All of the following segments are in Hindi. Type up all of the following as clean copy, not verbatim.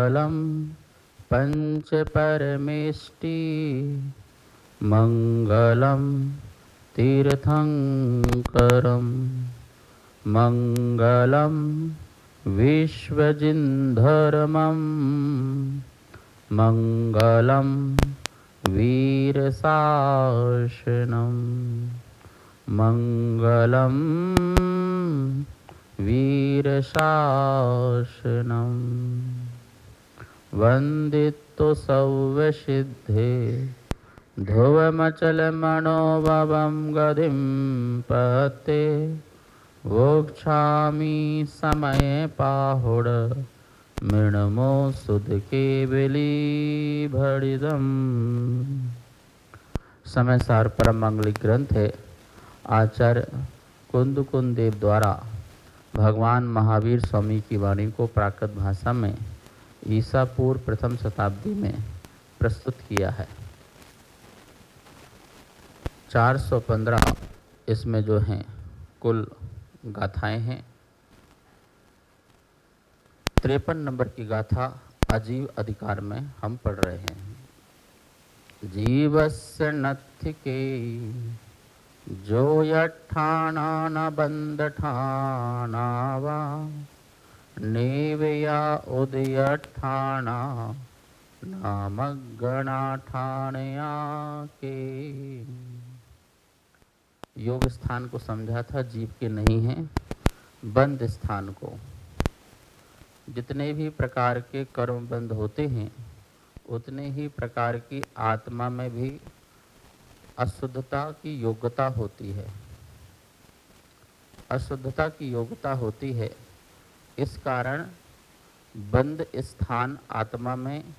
मङ्गलं पञ्चपरमेष्टि मङ्गलं तीर्थङ्करं मङ्गलं विश्वजिन्धर्मं मङ्गलं वीरशासनं मङ्गलं वीरशासनं वन्दितो सौवसिद्धे ध्रुवमचलमनोभवं गतिं पते वोक्षामि समये पाहुड मृणमो सुध केवली भड़िदम। समय सार परम मंगलिक ग्रंथ है। आचार्य कुंदकुंद देव द्वारा भगवान महावीर स्वामी की वाणी को प्राकृत भाषा में ईसा पूर्व प्रथम शताब्दी में प्रस्तुत किया है। 415 इसमें जो हैं कुल गाथाएं हैं। 53 नंबर की गाथा अजीव अधिकार में हम पढ़ रहे हैं। जीवस्य नथिके जो यठाना न बंद ठाना वा नेवया उदयठाना नामगणा ठाणया के। योग स्थान को समझा था, जीव के नहीं है। बंद स्थान को, जितने भी प्रकार के कर्म बंद होते हैं उतने ही प्रकार की आत्मा में भी अशुद्धता की योग्यता होती है। अशुद्धता की योग्यता होती है, इस कारण बंद स्थान आत्मा में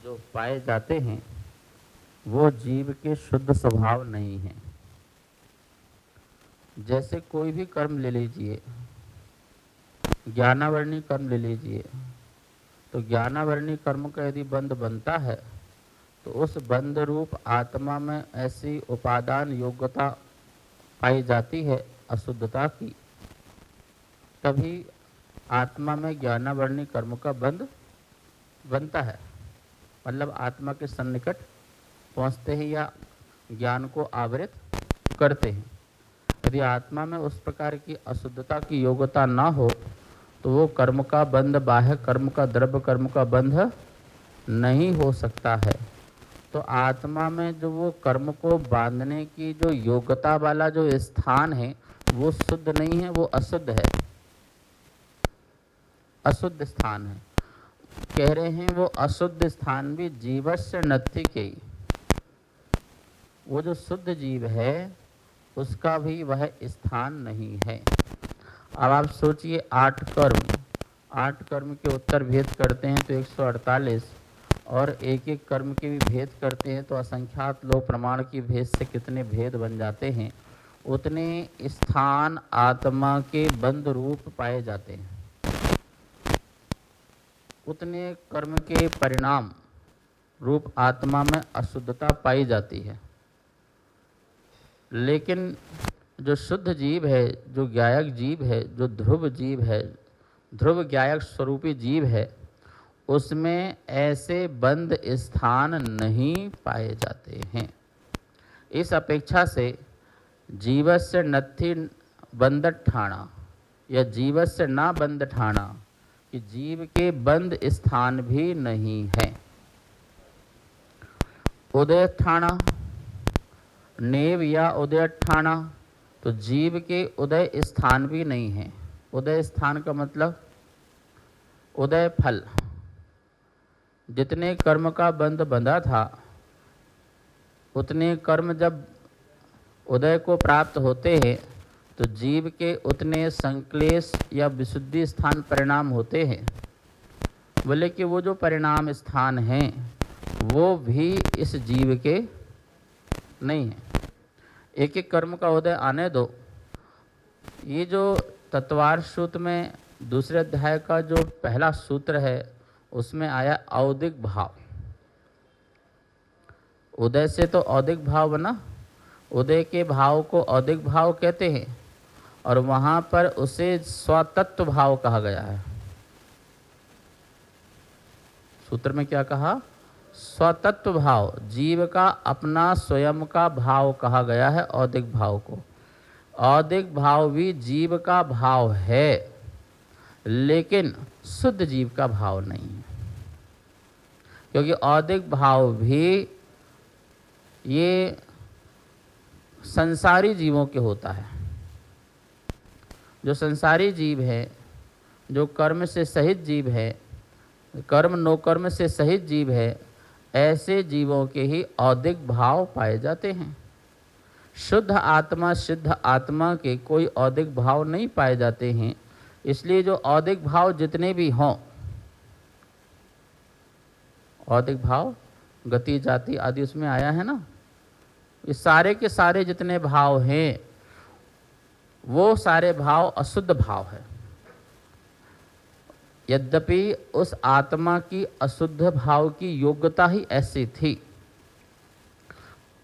जो पाए जाते हैं वो जीव के शुद्ध स्वभाव नहीं है। जैसे कोई भी कर्म ले लीजिए, ज्ञानावरणी कर्म ले लीजिए, तो ज्ञानावरणी कर्म का यदि बंध बनता है तो उस बंध रूप आत्मा में ऐसी उपादान योग्यता पाई जाती है अशुद्धता की, तभी आत्मा में ज्ञानावरणी कर्म का बंध बनता है। मतलब आत्मा के सन्निकट पहुँचते ही या ज्ञान को आवृत करते हैं। यदि आत्मा में उस प्रकार की अशुद्धता की योग्यता ना हो तो वो कर्म का बंध, बाह्य कर्म का, द्रव्य कर्म का बंध नहीं हो सकता है। तो आत्मा में जो वो कर्म को बांधने की जो योग्यता वाला जो स्थान है वो शुद्ध नहीं है, वो अशुद्ध है, अशुद्ध स्थान है। कह रहे हैं वो अशुद्ध स्थान भी जीवस्य नथिके, वो जो शुद्ध जीव है उसका भी वह स्थान नहीं है। अब आप सोचिए 8 कर्म के उत्तर भेद करते हैं तो 148, और एक एक कर्म के भी भेद करते हैं तो असंख्यात लोग प्रमाण की भेद से कितने भेद बन जाते हैं। उतने स्थान आत्मा के बंध रूप पाए जाते हैं, उतने कर्म के परिणाम रूप आत्मा में अशुद्धता पाई जाती है। लेकिन जो शुद्ध जीव है, जो ज्ञायक जीव है, जो ध्रुव जीव है, ध्रुव ज्ञायक स्वरूपी जीव है, उसमें ऐसे बंद स्थान नहीं पाए जाते हैं। इस अपेक्षा से जीवस्य नथि बंद ठाणा या जीवस्य ना बंद ठाणा, कि जीव के बंद स्थान भी नहीं है। उदय ठाणा, नेव या उदय ठाणा, तो जीव के उदय स्थान भी नहीं है। उदय स्थान का मतलब उदय फल। जितने कर्म का बंध बंधा था उतने कर्म जब उदय को प्राप्त होते हैं तो जीव के उतने संक्लेश या विशुद्धि स्थान परिणाम होते हैं। बोले कि वो जो परिणाम स्थान हैं वो भी इस जीव के नहीं है। एक एक कर्म का उदय आने दो। ये जो तत्वार सूत्र में दूसरे अध्याय का जो पहला सूत्र है उसमें आया औदिक भाव। उदय से तो औदिक भाव बना, उदय के भाव को औदिक भाव कहते हैं, और वहाँ पर उसे स्वतत्व भाव कहा गया है। सूत्र में क्या कहा? स्वतत्व भाव, जीव का अपना स्वयं का भाव कहा गया है औदिक भाव को। औदिक भाव भी जीव का भाव है, लेकिन शुद्ध जीव का भाव नहीं है, क्योंकि औदिक भाव भी ये संसारी जीवों के होता है। जो संसारी जीव है, जो कर्म से सहित जीव है, कर्म नो कर्म से सहित जीव है, ऐसे जीवों के ही औदिक भाव पाए जाते हैं। शुद्ध आत्मा, सिद्ध आत्मा के कोई औदिक भाव नहीं पाए जाते हैं। इसलिए जो औदिक भाव जितने भी हों, औदिक भाव गति जाति आदि उसमें आया है ना, ये सारे के सारे जितने भाव हैं वो सारे भाव अशुद्ध भाव है। यद्यपि उस आत्मा की अशुद्ध भाव की योग्यता ही ऐसी थी।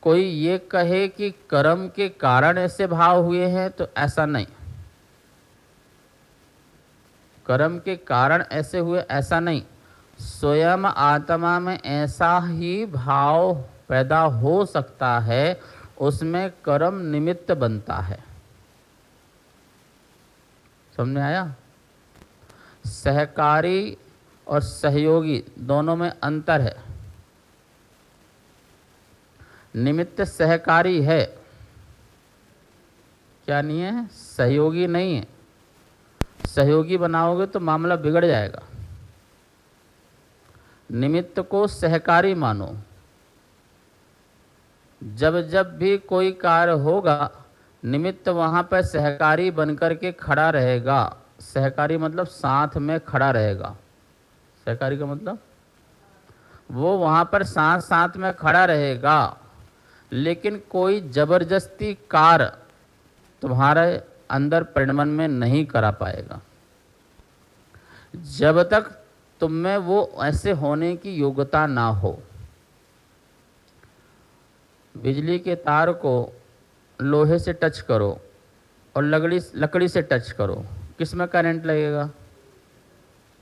कोई ये कहे कि कर्म के कारण ऐसे भाव हुए हैं, तो ऐसा नहीं। कर्म के कारण ऐसे हुए ऐसा नहीं, स्वयं आत्मा में ऐसा ही भाव पैदा हो सकता है, उसमें कर्म निमित्त बनता है। समझ में आया? सहकारी और सहयोगी दोनों में अंतर है। निमित्त सहकारी है, क्या नहीं है? सहयोगी नहीं है। सहयोगी बनाओगे तो मामला बिगड़ जाएगा। निमित्त को सहकारी मानो। जब जब भी कोई कार्य होगा, निमित्त वहाँ पर सहकारी बनकर के खड़ा रहेगा। सहकारी मतलब साथ में खड़ा रहेगा। सहकारी का मतलब वो वहाँ पर साथ साथ में खड़ा रहेगा, लेकिन कोई जबरदस्ती कार्य तुम्हारे अंदर परिणमन में नहीं करा पाएगा, जब तक तुम में वो ऐसे होने की योग्यता ना हो। बिजली के तार को लोहे से टच करो और लकड़ी से टच करो, किस में करंट लगेगा?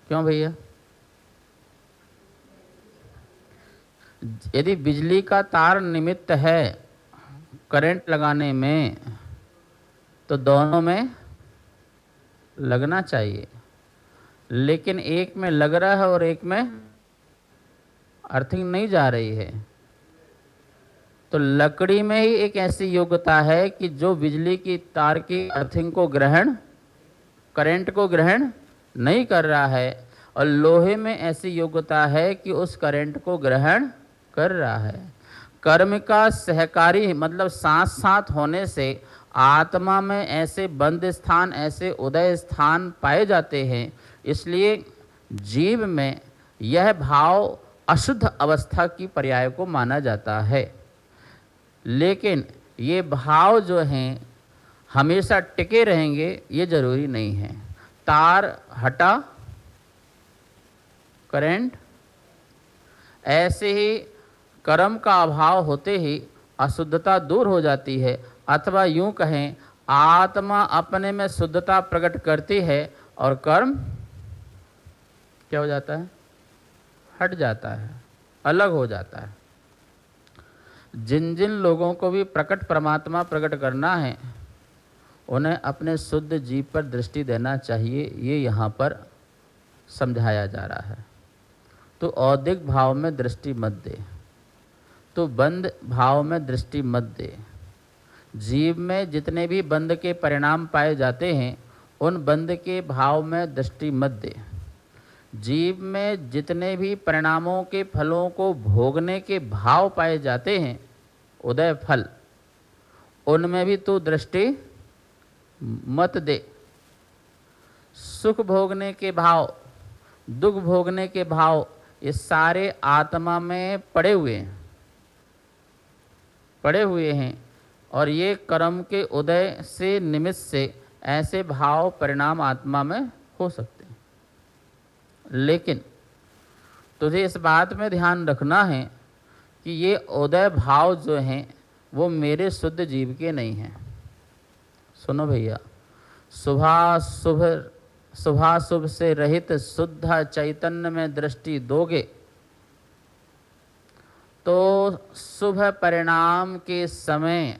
क्यों भैया? यदि बिजली का तार निमित्त है करंट लगाने में, तो दोनों में लगना चाहिए, लेकिन एक में लग रहा है और एक में अर्थिंग नहीं जा रही है। तो लकड़ी में ही एक ऐसी योग्यता है कि जो बिजली की तार की अर्थिंग को ग्रहण, करंट को ग्रहण नहीं कर रहा है, और लोहे में ऐसी योग्यता है कि उस करंट को ग्रहण कर रहा है। कर्म का सहकारी मतलब साथ साथ होने से आत्मा में ऐसे बंद स्थान, ऐसे उदय स्थान पाए जाते हैं। इसलिए जीव में यह भाव अशुद्ध अवस्था की पर्याय को माना जाता है। लेकिन ये भाव जो हैं हमेशा टिके रहेंगे ये जरूरी नहीं है। तार हटा, करंट, ऐसे ही कर्म का अभाव होते ही अशुद्धता दूर हो जाती है, अथवा यूं कहें आत्मा अपने में शुद्धता प्रकट करती है और कर्म क्या हो जाता है? हट जाता है, अलग हो जाता है। जिन जिन लोगों को भी प्रकट परमात्मा प्रकट करना है, उन्हें अपने शुद्ध जीव पर दृष्टि देना चाहिए, ये यहाँ पर समझाया जा रहा है। तो औदिक भाव में दृष्टि मत दे, तो बंद भाव में दृष्टि मत दे। जीव में जितने भी बंद के परिणाम पाए जाते हैं, उन बंद के भाव में दृष्टि मत दे। जीव में जितने भी परिणामों के फलों को भोगने के भाव पाए जाते हैं, उदय फल, उनमें भी तू दृष्टि मत दे। सुख भोगने के भाव, दुख भोगने के भाव, ये सारे आत्मा में पड़े हुए हैं, और ये कर्म के उदय से निमित्त से ऐसे भाव परिणाम आत्मा में हो सकते हैं। लेकिन तुझे इस बात में ध्यान रखना है कि ये उदय भाव जो हैं वो मेरे शुद्ध जीव के नहीं हैं। सुनो भैया, शुभाशुभ से रहित शुद्ध चैतन्य में दृष्टि दोगे तो शुभ परिणाम के समय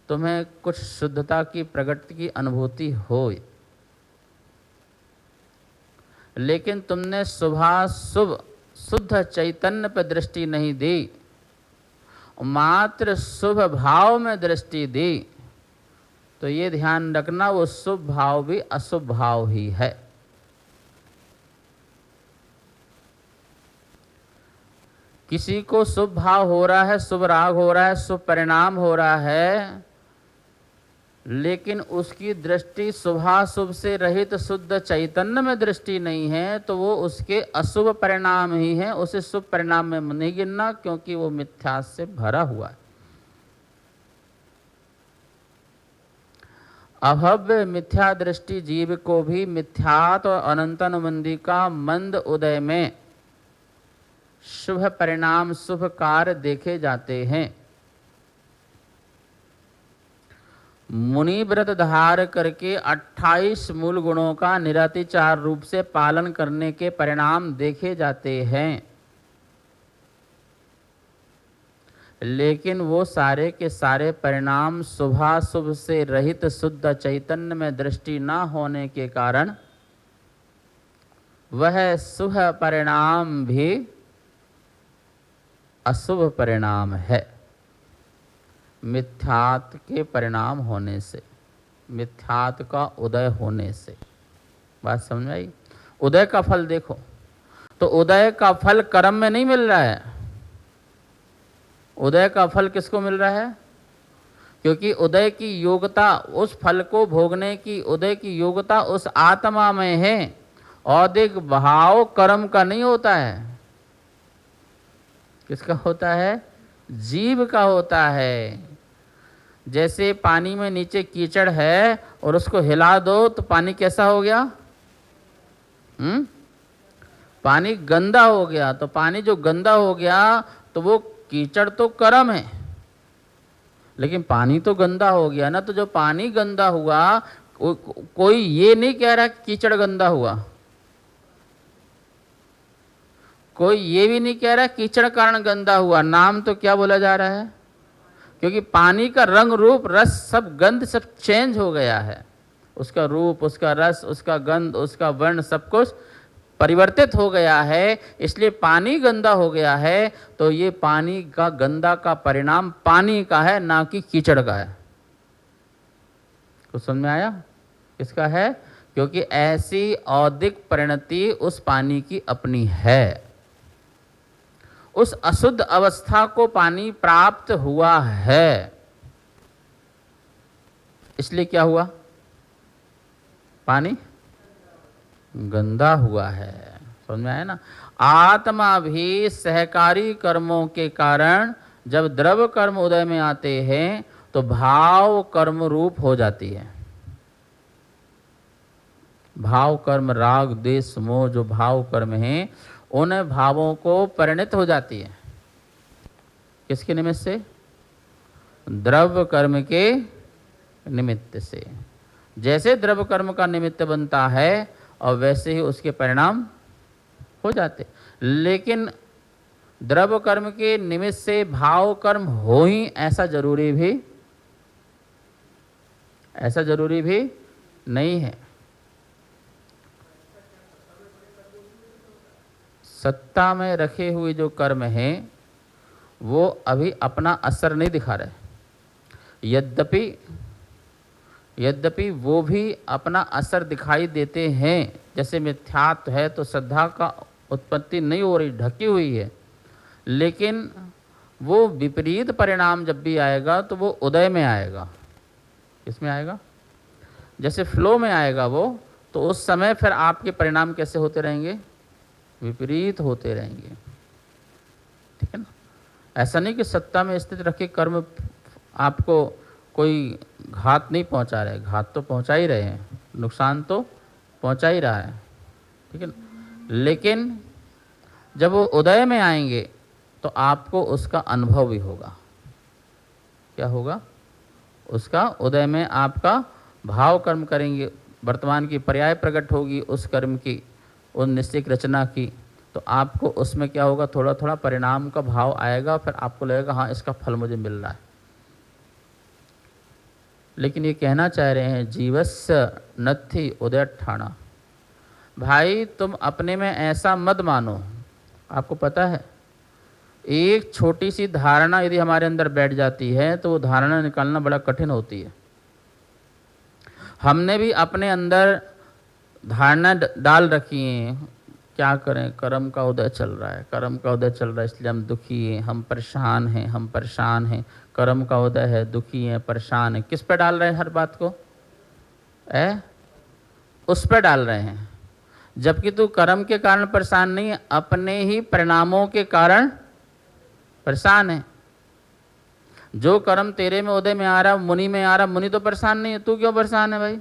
तुम्हें कुछ शुद्धता की प्रगति की अनुभूति हो, लेकिन तुमने शुभाशुभ शुद्ध चैतन्य पर दृष्टि नहीं दी, मात्र शुभ भाव में दृष्टि दी, तो ये ध्यान रखना वो शुभ भाव भी अशुभ भाव ही है। किसी को शुभ भाव हो रहा है, शुभ राग हो रहा है, शुभ परिणाम हो रहा है, लेकिन उसकी दृष्टि शुभाशुभ से रहित शुद्ध चैतन्य में दृष्टि नहीं है, तो वो उसके अशुभ परिणाम ही है, उसे शुभ परिणाम में नहीं गिनना, क्योंकि वो मिथ्या से भरा हुआ है। अभव्य मिथ्या दृष्टि जीव को भी मिथ्यात और अनंतानुबंधी का मंद उदय में शुभ परिणाम शुभ कार्य देखे जाते हैं। मुनि व्रत धार करके 28 मूल गुणों का निरतिचार रूप से पालन करने के परिणाम देखे जाते हैं, लेकिन वो सारे के सारे परिणाम शुभाशुभ से रहित शुद्ध चैतन्य में दृष्टि न होने के कारण वह शुभ परिणाम भी अशुभ परिणाम है, मिथ्यात के परिणाम होने से, मिथ्यात का उदय होने से। बात समझ आई? उदय का फल देखो, तो उदय का फल कर्म में नहीं मिल रहा है, उदय का फल किसको मिल रहा है? क्योंकि उदय की योग्यता, उस फल को भोगने की उदय की योग्यता उस आत्मा में है, औदिक भाव कर्म का नहीं होता है। किसका होता है? जीव का होता है। जैसे पानी में नीचे कीचड़ है और उसको हिला दो तो पानी कैसा हो गया? पानी गंदा हो गया। तो पानी जो गंदा हो गया तो वो कीचड़ तो कर्म है, लेकिन पानी तो गंदा हो गया ना। तो जो पानी गंदा हुआ, कोई ये नहीं कह रहा कि कीचड़ गंदा हुआ, कोई ये भी नहीं कह रहा कीचड़ कारण गंदा हुआ। नाम तो क्या बोला जा रहा है? क्योंकि पानी का रंग रूप रस सब गंध सब चेंज हो गया है, उसका रूप, उसका रस, उसका गंध, उसका वर्ण सब कुछ परिवर्तित हो गया है, इसलिए पानी गंदा हो गया है। तो ये पानी का गंदा का परिणाम पानी का है, ना कि कीचड़ का है। कुछ समझ में आया? किसका है? क्योंकि ऐसी औदिक परिणति उस पानी की अपनी है। उस अशुद्ध अवस्था को पानी प्राप्त हुआ है, इसलिए क्या हुआ? पानी गंदा हुआ है। समझ में आया ना? आत्मा भी सहकारी कर्मों के कारण जब द्रव कर्म उदय में आते हैं तो भाव कर्म रूप हो जाती है। भाव कर्म, राग द्वेष मोह जो भाव कर्म हैं, उन भावों को परिणत हो जाती है। किसके निमित्त से? द्रव्य कर्म के निमित्त से। जैसे द्रव्य कर्म का निमित्त बनता है और वैसे ही उसके परिणाम हो जाते। लेकिन द्रव्य कर्म के निमित्त से भाव कर्म हो ही ऐसा जरूरी भी नहीं है। सत्ता में रखे हुए जो कर्म हैं वो अभी अपना असर नहीं दिखा रहे, यद्यपि वो भी अपना असर दिखाई देते हैं। जैसे मिथ्यात्व है तो श्रद्धा का उत्पत्ति नहीं हो रही, ढकी हुई है, लेकिन वो विपरीत परिणाम जब भी आएगा तो वो उदय में आएगा। किसमें आएगा? जैसे फ्लो में आएगा वो, तो उस समय फिर आपके परिणाम कैसे होते रहेंगे? विपरीत होते रहेंगे। ठीक है ना? ऐसा नहीं कि सत्ता में स्थित रखे कर्म आपको कोई घात नहीं पहुंचा रहे, घात तो पहुंचा ही रहे हैं, नुकसान तो पहुंचा ही रहा है। ठीक है ना? लेकिन जब वो उदय में आएंगे तो आपको उसका अनुभव भी होगा। क्या होगा? उसका उदय में आपका भाव कर्म करेंगे, वर्तमान की पर्याय प्रकट होगी उस कर्म की, उन निश्चित रचना की, तो आपको उसमें क्या होगा, थोड़ा थोड़ा परिणाम का भाव आएगा, फिर आपको लगेगा हाँ इसका फल मुझे मिल रहा है। लेकिन ये कहना चाह रहे हैं जीवस्य नत्थि उदयठाना, भाई तुम अपने में ऐसा मत मानो। आपको पता है एक छोटी सी धारणा यदि हमारे अंदर बैठ जाती है तो वो धारणा निकालना बड़ा कठिन होती है। हमने भी अपने अंदर धारणा डाल रखी है, क्या करें, कर्म का उदय चल रहा है, कर्म का उदय चल रहा है इसलिए हम दुखी हैं, हम परेशान हैं, हम परेशान हैं, कर्म का उदय है, दुखी हैं, परेशान हैं। किस पे डाल रहे हैं हर बात को? उस पे डाल रहे हैं। जबकि तू कर्म के कारण परेशान नहीं है, अपने ही परिणामों के कारण परेशान है। जो कर्म तेरे में उदय में आ रहा, मुनि में आ रहा, मुनि तो परेशान नहीं है, तू क्यों परेशान है भाई?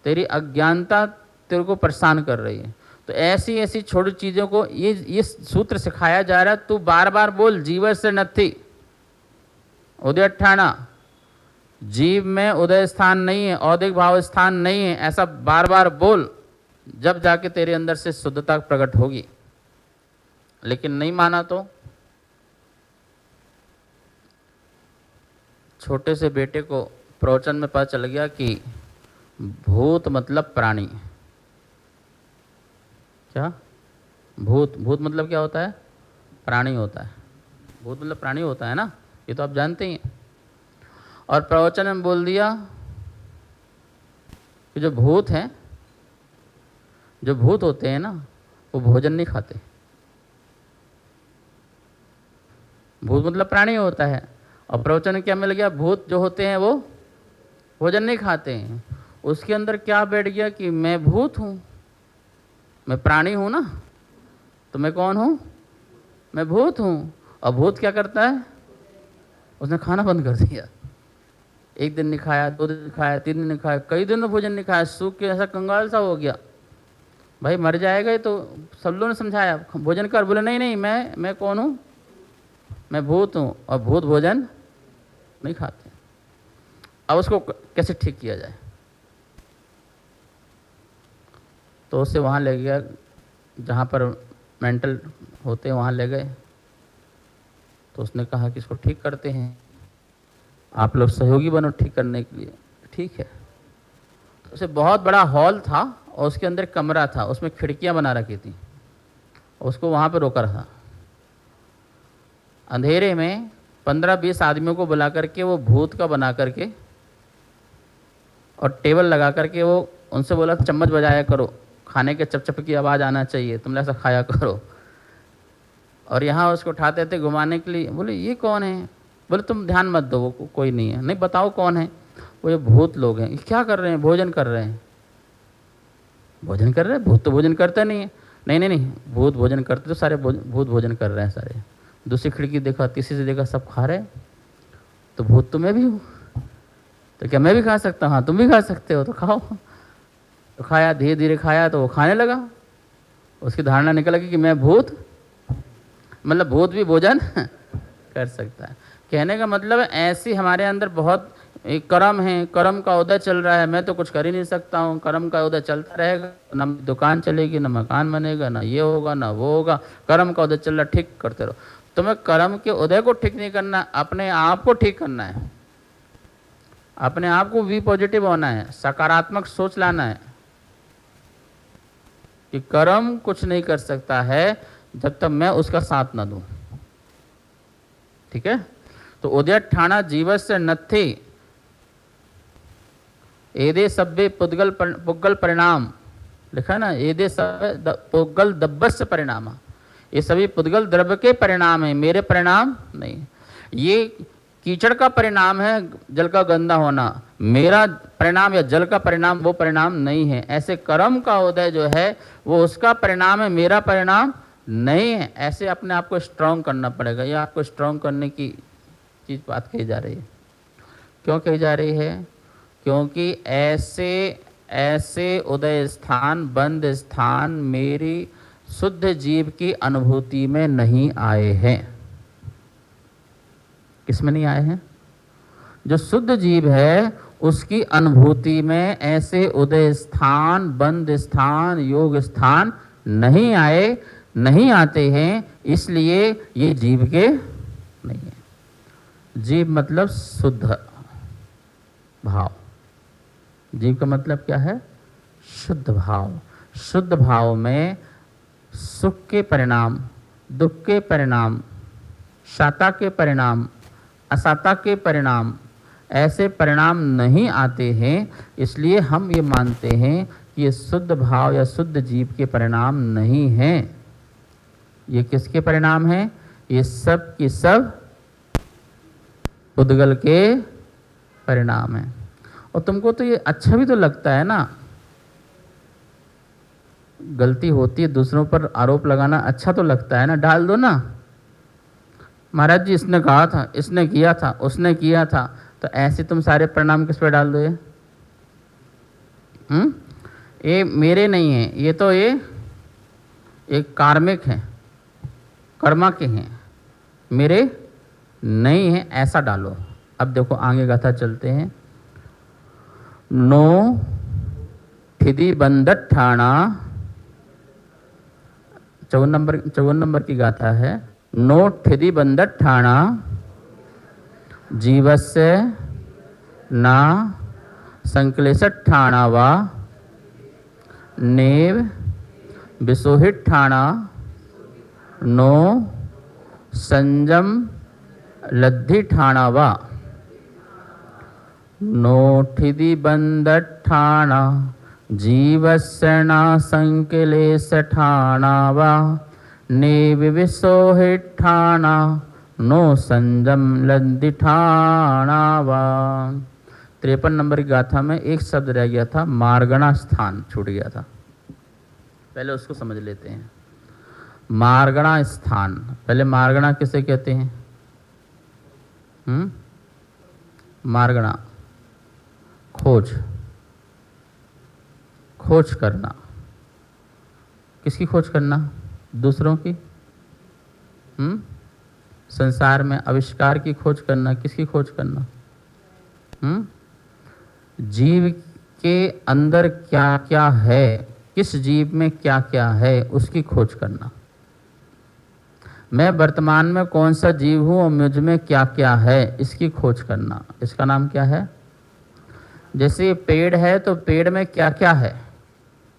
तेरी अज्ञानता तेरे को परेशान कर रही है। तो ऐसी ऐसी छोटी चीज़ों को ये सूत्र सिखाया जा रहा है। तू बार बार बोल जीवस्य नत्थि उदयठाना, जीव में उदय स्थान नहीं है, औदिक भाव स्थान नहीं है, ऐसा बार बार बोल, जब जाके तेरे अंदर से शुद्धता प्रकट होगी। लेकिन नहीं माना तो छोटे से बेटे को प्रवचन में पता चल गया कि भूत मतलब प्राणी। क्या भूत? भूत मतलब क्या होता है? प्राणी होता है। भूत मतलब प्राणी होता है ना, ये तो आप जानते ही हैं। और प्रवचन में बोल दिया कि जो भूत हैं, जो भूत होते हैं ना, वो भोजन नहीं खाते। भूत मतलब प्राणी होता है। और प्रवचन में क्या मिल गया? भूत जो होते हैं वो भोजन नहीं खाते हैं। उसके अंदर क्या बैठ गया कि मैं भूत हूँ, मैं प्राणी हूँ ना, तो मैं कौन हूँ? मैं भूत हूँ। और भूत क्या करता है? उसने खाना बंद कर दिया। एक दिन नहीं खाया, 2 दिन नहीं खाया, 3 दिन नहीं खाया, कई दिन में भोजन नहीं खाया, सूख के ऐसा कंगाल सा हो गया। भाई मर जाएगा। तो सब लोगों ने समझाया भोजन कर, बोले नहीं नहीं, मैं कौन हूँ? मैं भूत हूँ, और भूत भोजन नहीं खाते। अब उसको कैसे ठीक किया जाए? तो उससे वहाँ ले गया जहाँ पर मेंटल होते हैं, वहाँ ले गए। तो उसने कहा कि इसको ठीक करते हैं, आप लोग सहयोगी बनो ठीक करने के लिए। ठीक है। तो उसे बहुत बड़ा हॉल था और उसके अंदर कमरा था, उसमें खिड़कियाँ बना रखी थी, उसको वहाँ पर रोका रहा। अंधेरे में 15-20 आदमियों को बुला करके वो भूत का बना करके और टेबल लगा करके वो उनसे बोला चम्मच बजाया करो, खाने के चप चप की आवाज़ आना चाहिए, तुम ऐसा खाया करो। और यहाँ उसको उठाते थे घुमाने के लिए। बोले ये कौन है? बोले तुम ध्यान मत दो, वो कोई नहीं है। नहीं बताओ कौन है? वो ये भूत लोग हैं। ये क्या कर रहे हैं? भोजन कर रहे हैं। भोजन कर रहे हैं? भूत तो भोजन करते नहीं है। नहीं नहीं नहीं, भूत भोजन करते तो सारे भूत भोजन कर रहे हैं सारे। दूसरी खिड़की देखा, तीसरी से देखा, सब खा रहे हैं। तो भूत तो मैं भी हूँ, तो क्या मैं भी खा सकता हूँ? हाँ तुम भी खा सकते हो, तो खाओ। तो खाया, धीरे धीरे खाया, तो वो खाने लगा। उसकी धारणा निकल गई कि मैं भूत, मतलब भूत भी भोजन कर सकता है। कहने का मतलब है ऐसी हमारे अंदर बहुत एक कर्म है, कर्म का उदय चल रहा है, मैं तो कुछ कर ही नहीं सकता हूँ, कर्म का उदय चलता रहेगा, ना दुकान चलेगी, ना मकान बनेगा, ना ये होगा ना वो होगा, कर्म का उदय चल रहा, ठीक करते रहो। तुम्हें कर्म के उदय को ठीक नहीं करना, अपने आप को ठीक करना है। अपने आप को भी पॉजिटिव होना है, सकारात्मक सोच लाना है कि कर्म कुछ नहीं कर सकता है जब तक मैं उसका साथ न दूं। ठीक है। तो उदयठाना जीवस्य नत्थि एदे सभ्य पुद्गल परिणाम लिखा है ना, एदे सभ्य पुद्गल दब्बस्य परिणाम, ये सभी पुद्गल द्रव्य के परिणाम है, मेरे परिणाम नहीं। ये कीचड़ का परिणाम है जल का गंदा होना, मेरा परिणाम या जल का परिणाम वो परिणाम नहीं है। ऐसे कर्म का उदय जो है वो उसका परिणाम है, मेरा परिणाम नहीं है। ऐसे अपने आप को स्ट्रांग करना पड़ेगा। ये आपको स्ट्रांग करने की चीज़ बात कही जा रही है। क्यों कही जा रही है? क्योंकि ऐसे ऐसे उदय स्थान, बंद स्थान मेरी शुद्ध जीव की अनुभूति में नहीं आए हैं। किसमें नहीं आए हैं? जो शुद्ध जीव है उसकी अनुभूति में ऐसे उदय स्थान, बंद स्थान, योग स्थान नहीं आए, नहीं आते हैं, इसलिए ये जीव के नहीं है। जीव मतलब शुद्ध भाव। जीव का मतलब क्या है? शुद्ध भाव। शुद्ध भाव में सुख के परिणाम, दुख के परिणाम, साता के परिणाम, असाता के परिणाम, ऐसे परिणाम नहीं आते हैं। इसलिए हम ये मानते हैं कि ये शुद्ध भाव या शुद्ध जीव के परिणाम नहीं हैं। ये किसके परिणाम हैं? ये सब की सब उद्गल के परिणाम हैं। और तुमको तो ये अच्छा भी तो लगता है ना, गलती होती है दूसरों पर आरोप लगाना अच्छा तो लगता है ना, डाल दो ना। महाराज जी इसने कहा था, इसने किया था, उसने किया था, तो ऐसे तुम सारे परिणाम किस पे डाल दो? ये मेरे नहीं है, ये तो ये कार्मिक हैं, कर्मा के हैं, मेरे नहीं है, ऐसा डालो। अब देखो आगे गाथा चलते हैं। नो ठिदी बंदट ठाणा, 54 नंबर की गाथा है। नो ठिदी बंदट ठाणा जीवस्य ना संक्लेशट ठाणा वा नेव विसोहित ठाणा नो संजम लद्धि ठाणा वा। नो ठिदी बंदट ठाणा जीवस्य ना संक्लेश ठाणा वा नेव विसोहित ठाणा नो संजम लद्धि ठाणा वा। 53 नंबर की गाथा में एक शब्द रह गया था, मार्गणा स्थान छूट गया था, पहले उसको समझ लेते हैं। मार्गणा स्थान, पहले मार्गणा किसे कहते हैं? मार्गणा खोज, खोज करना। किसकी खोज करना? दूसरों की। संसार में आविष्कार की खोज करना। किसकी खोज करना? जीव के अंदर क्या क्या है, किस जीव में क्या क्या है, उसकी खोज करना। मैं वर्तमान में कौन सा जीव हूँ और मुझ में क्या क्या है, इसकी खोज करना। इसका नाम क्या है? जैसे पेड़ है तो पेड़ में क्या क्या है,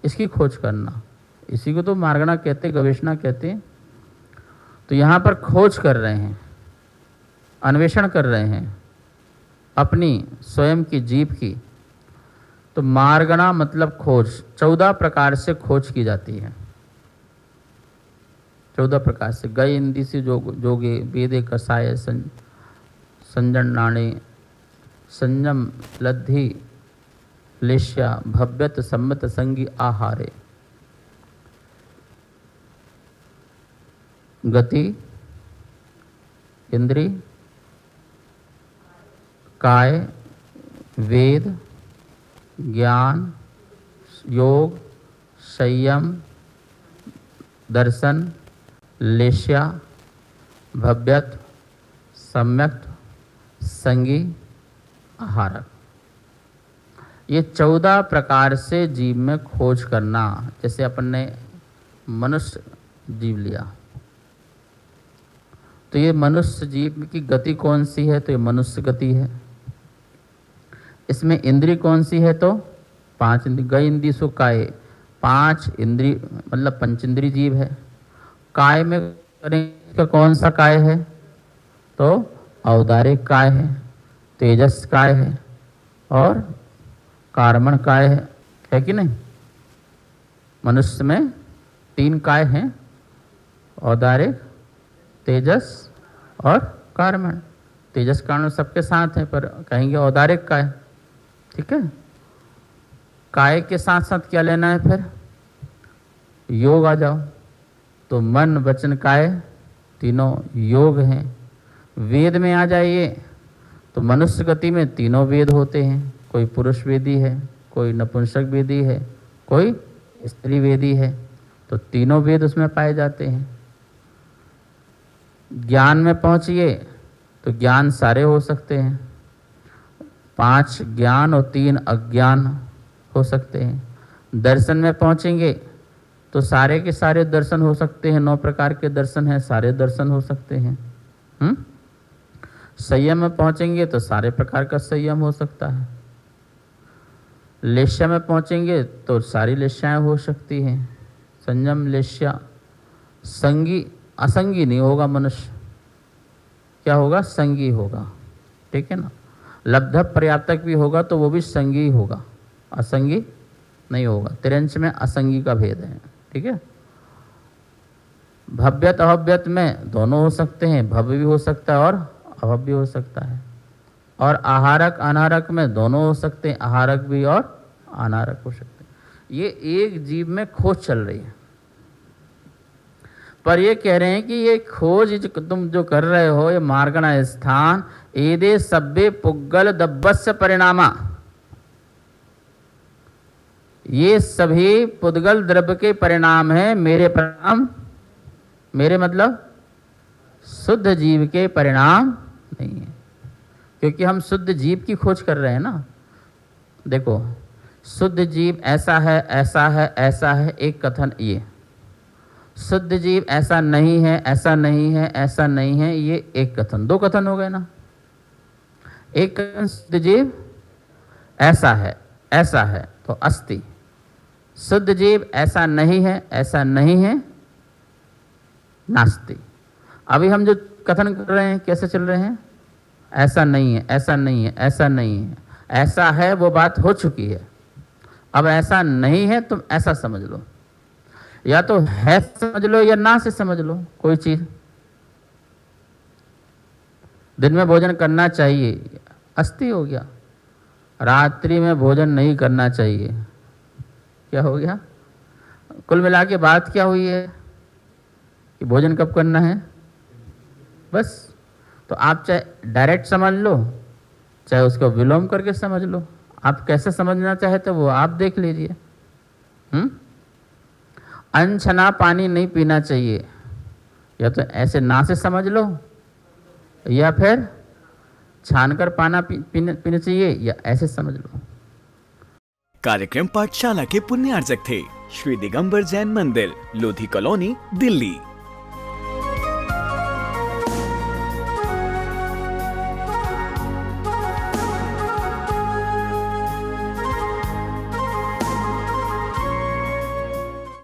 इसकी खोज करना। इसी को तो मार्गणा कहते, गवेषणा कहते। तो यहाँ पर खोज कर रहे हैं, अन्वेषण कर रहे हैं अपनी स्वयं की जीव की। तो मार्गणा मतलब खोज। 14 प्रकार से खोज की जाती है, 14 प्रकार से। गय इंदी से जोगे वेदे कसाय संजन नाणे संयम लद्धि लेश्या भव्यत सम्मत संगी आहारे। गति इंद्री, काय, वेद, ज्ञान, योग, संयम, दर्शन, लेश्या, भव्यत, सम्यक, संगी, आहारक। ये 14 प्रकार से जीव में खोज करना। जैसे अपन ने मनुष्य जीव लिया, तो ये मनुष्य जीव की गति कौन सी है? तो ये मनुष्य गति है। इसमें इंद्री कौन सी है? तो 5 इंद्री। गय इंद्री सु काय, 5 इंद्री मतलब पंचेंद्री जीव है। काय में करें कौन सा काय है? तो औदारिक काय है, तेजस काय है और कार्मण काय है कि नहीं? मनुष्य में 3 काय हैं, औदारिक, तेजस और कार्मण। तेजस कार्मण सबके साथ हैं, पर कहेंगे औदारिक काय। ठीक है। काय के साथ साथ क्या लेना है फिर? योग आ जाओ। तो मन वचन काय तीनों योग हैं। वेद में आ जाइए तो मनुष्य गति में तीनों वेद होते हैं। कोई पुरुष वेदी है, कोई नपुंसक वेदी है, कोई स्त्री वेदी है। तो तीनों वेद उसमें पाए जाते हैं। ज्ञान में पहुंचिए तो ज्ञान सारे हो सकते हैं। 5 ज्ञान और 3 अज्ञान हो सकते हैं। दर्शन में पहुंचेंगे तो सारे के सारे दर्शन हो सकते हैं, 9 प्रकार के दर्शन हैं, सारे दर्शन हो सकते हैं। संयम में पहुंचेंगे तो सारे प्रकार का संयम हो सकता है। लेश्या में पहुंचेंगे तो सारी लेश्याएं हो सकती हैं। संयम, लेश्या, संगी, असंगी नहीं होगा मनुष्य, क्या होगा? संगी होगा, ठीक है ना। लब्ध पर्याप्तक भी होगा तो वो भी संगी होगा, असंगी नहीं होगा। तिरंच में असंगी का भेद है, ठीक है। भव्यत अभव्यत में दोनों हो सकते हैं, भव्य भी हो सकता है और अभव्य भी हो सकता है। और आहारक अनाहारक में दोनों हो सकते हैं, आहारक भी और अनाहारक हो सकते हैं। ये एक जीव में खोज चल रही है, पर ये कह रहे हैं कि ये खोज तुम जो कर रहे हो, ये मार्गण स्थान एदे सब्बे पुग्गल दब्बस्य परिणामा, ये सभी पुद्गल द्रव्य के परिणाम है। मेरे परिणाम, मेरे मतलब शुद्ध जीव के परिणाम नहीं है, क्योंकि हम शुद्ध जीव की खोज कर रहे हैं ना। देखो, शुद्ध जीव ऐसा है, ऐसा है, ऐसा है, एक कथन ये। शुद्ध जीव ऐसा नहीं है, ऐसा नहीं है, ऐसा नहीं है, ये एक कथन। 2 कथन हो गए ना। एक कथन शुद्ध जीव ऐसा है तो अस्ति। शुद्ध जीव ऐसा नहीं है, ऐसा नहीं है, नास्ति। अभी हम जो कथन कर रहे हैं कैसे चल रहे हैं? ऐसा नहीं है, ऐसा नहीं है, ऐसा नहीं है, ऐसा है, वो बात हो चुकी है। अब ऐसा नहीं है तुम ऐसा समझ लो, या तो है समझ लो या ना से समझ लो कोई चीज। दिन में भोजन करना चाहिए, अस्ति हो गया। रात्रि में भोजन नहीं करना चाहिए, क्या हो गया? कुल मिला के बात क्या हुई है कि भोजन कब करना है, बस। तो आप चाहे डायरेक्ट समझ लो, चाहे उसको विलोम करके समझ लो, आप कैसे समझना चाहते हो वो आप देख लीजिए। अनछना पानी नहीं पीना चाहिए, या तो ऐसे ना से समझ लो, या फिर छानकर पाना पीना चाहिए, या ऐसे समझ लो। कार्यक्रम पाठशाला के पुण्यार्जक थे श्री दिगंबर जैन मंदिर, लोधी कॉलोनी, दिल्ली।